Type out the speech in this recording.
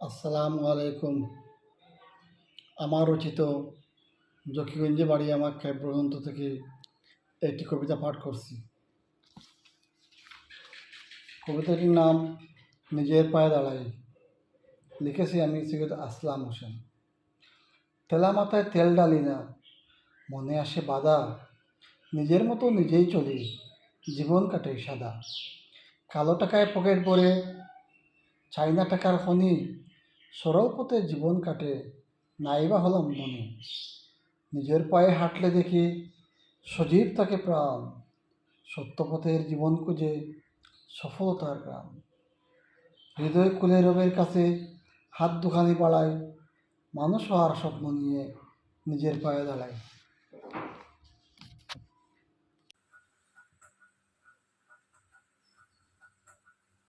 আসসালামু আলাইকুম। আমার রচিত জকিগঞ্জে বাড়ি আমার কাব্যগ্রন্থ থেকে একটি কবিতা পাঠ করছি। কবিতাটির নাম নিজের পায়ে দাঁড়াই। লিখেছি আমি সৈয়দ আসলাম হোসেন। তেলা মাথায় তেল ডালি না, মনে আসে বাধা, নিজের মতো নিজেই চলি, জীবন কাটে সাদা। কালো টাকায় পকেট ভরে, চাইনা টাকার খনি, সরল পথে জীবন কাটে, নাইবা হলাম ধনী। নিজের পায়ে হাঁটলে দেখি সজীব থাকে প্রাণ, সত্যপথের জীবন খুঁজে সফলতার গ্রাম। হৃদয় খুলে রবের কাছে হাত দুখানি বাড়ায়, মানুষ হওয়ার স্বপ্ন নিয়ে নিজের পায়ে দাঁড়ায়।